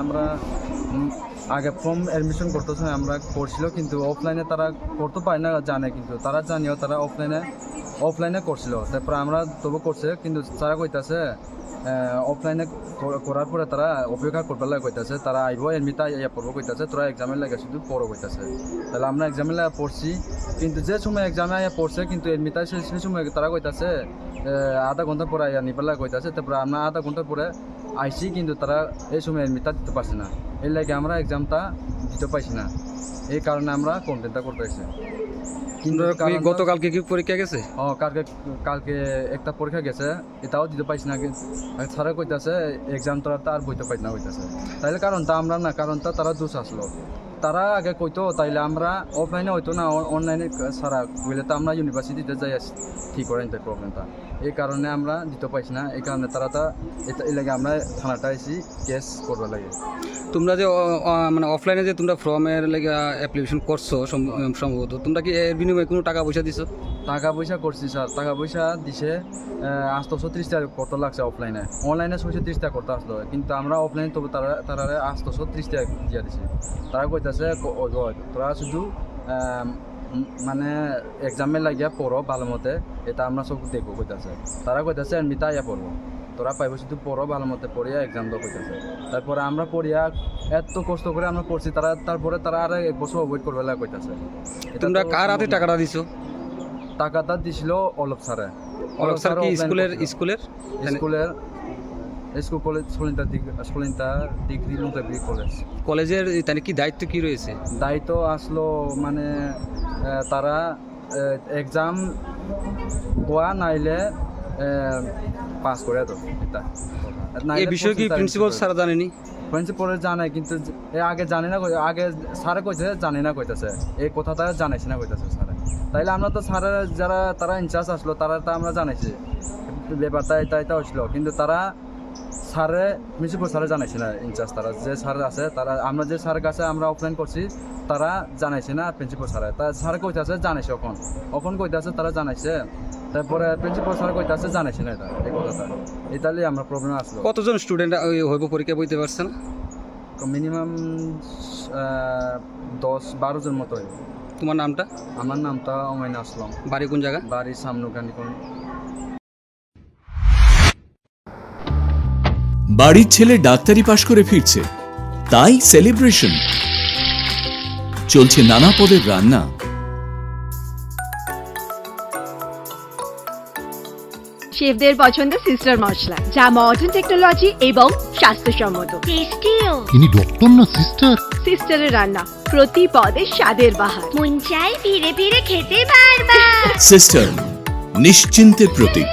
আমরা আগে form admission করতেছে আমরা করছিল, কিন্তু অফলাইনে তারা করতে পারে না জানে, কিন্তু তারা জানিও তারা অফলাইনে করছিল। তারপরে আমরা তবু করছে, কিন্তু তারা কইতাছে অফলাইনে করার পরে তারা অপেক্ষা করবার লাগে কইতাছে, তারা আইব এমনিতে ইয়া পড়বো কইতাছে, তোরা এক্সামের লাগে শুধু পড়ো কইতাছে। তাহলে আমরা এক্সামের লাগে পড়ছি, কিন্তু যে সময় এক্সামে আইয়া পড়ছে কিন্তু এমনিতে সেই সময় তারা কইতাছে আধা ঘন্টা পরে আইয়া নিবার লাগে কইতাছে। তারপরে আমরা আধা ঘন্টা পরে আইসি, কিন্তু তারা এই সময় এডমিটটা দিতে পারছে না, এর লাগে আমরা এক্সামটা দিতে পারছি না। এই কারণে আমরা কমপ্লেনটা করতে আসছি। কিন্তু গতকালকে কি পরীক্ষা গেছে? কালকে একটা পরীক্ষা গেছে, এটাও দিতে পারছি না। স্যারা কইতাছে এক্সাম তোরা আর বইতে পারছি না কইতাছে। তাইলে কারণটা আমরা না, কারণটা তারা দোষ আসলো। তারা আগে কইতো তাইলে আমরা অফলাইনে হইতো না, অনলাইনে সারা বলে তো আমরা ইউনিভার্সিটিতে যাই ঠিক করে নিতে প্রবলেমটা। এই কারণে আমরা দিতে পারছি না, এই কারণে তারা এই লাগে আমরা থানাটা এসে কেস করবার লাগে। তোমরা যে মানে অফলাইনে যে তোমরা ফর্মের লাগে অ্যাপ্লিকেশন করছো সম্ভবত, তোমরা কি এর বিনিময়ে কোনো টাকা পয়সা দিছো? টাকা পয়সা করছি স্যার, টাকা পয়সা দিছে 830 টাকা করতে লাগছে অফলাইনে, অনলাইনে 630 টাকা করতে আসলো, কিন্তু আমরা অফলাইনে তবু তারা 830 টাকা দিয়ে দিছে। তারা কইতাছে তোরা শুধু মানে এক্সামে লাগিয়া পড়ো ভালো মতে, এটা আমরা সব দেখবো কইতাছে। তারা কইতাছে এমনিতে আইয়া পড়বো, তোরা পাইব শুধু পড়ো ভালো মতে, পড়িয়া এক্সাম দেওয়া কইতাছে। তারপরে আমরা পড়িয়া এত কষ্ট করে আমরা পড়ছি, তারপরে তারা আর 1 বছর অ্যাভয়েড করবে লাগে কইতাছে। তোমরা কার হাতে টাকাটা দিছো? টাকাটা দিছিল অলপ স্যারে। অলপ স্যার কি স্কুলের স্কুল কলেজ সলিন্তা ডিগ্রি নোটাবি কলেজের তাহলে কি দায়িত্ব কি রয়েছে? দায়িত্ব আসলো মানে তারা এক্সাম হওয়া নাইলে পাস করে তো এটা। এই বিষয়ে কি প্রিন্সিপাল স্যার জানেনি? প্রিন্সিপাল জানে, কিন্তু আগে জানে না, আগে স্যারে কইছে জানে না কইতেছে, এই কথাটা জানাইছে না কইতেছে স্যারে। তাইলে আমরা তো স্যারের যারা তারা ইনচার্জ আসলো তারা তো আমরা জানাইছি ব্যাপারটা এটা হয়েছিল, কিন্তু তারা স্যারে প্রিন্সিপাল স্যারে জানাইছে না। ইনচার্জ তারা যে স্যার আছে, তারা আমরা যে স্যারের কাছে আমরা অফলাইন করছি তারা জানাইছে না প্রিন্সিপাল স্যারে। তা স্যার কইতাছে জানাইছে, এখন কইতাছে তারা জানাইছে, তারপরে প্রিন্সিপাল স্যার কইতাছে জানাইছে না এটা, এই কথাটা। এটাই আমরা প্রবলেম আসলো। কতজন স্টুডেন্ট হইব পরীক্ষা বইতে পারছে না? মিনিমাম 10-12 জন মতো হইব। তোমার নামটা? আমার নামটা ওমাইন আসলাম। বাড়ি কোন জায়গা? বাড়ি সামনুকানি। বাড়ির ছেলে ডাক্তারি পাশ করে ফিরছে, তাই সেলিব্রেশন চলছে নানা পদের রান্না। শেফদের পছন্দ সিস্টার মশলা, যা মডার্ন টেকনোলজি এবং স্বাস্থ্যসম্মত। টেস্টিও। ইনি ডক্টর না সিস্টার? সিস্টারের রান্না প্রতি পদে স্বাদের বাহার। মন চাই ফিরে ফিরে খেতে পারবা। সিস্টার নিশ্চিন্তের প্রতীক।